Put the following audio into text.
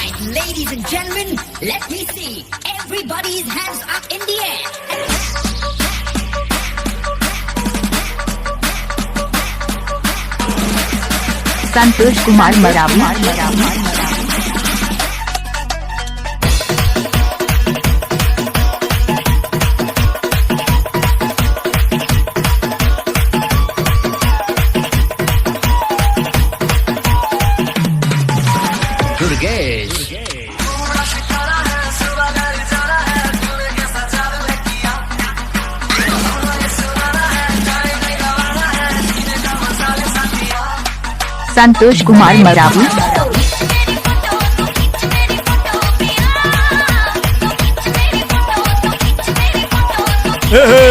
right, ladies and gentlemen, let me see everybody's hands up in the air. Santosh Kumar Maravi. Durgesh Santosh Kumar Maravi. हे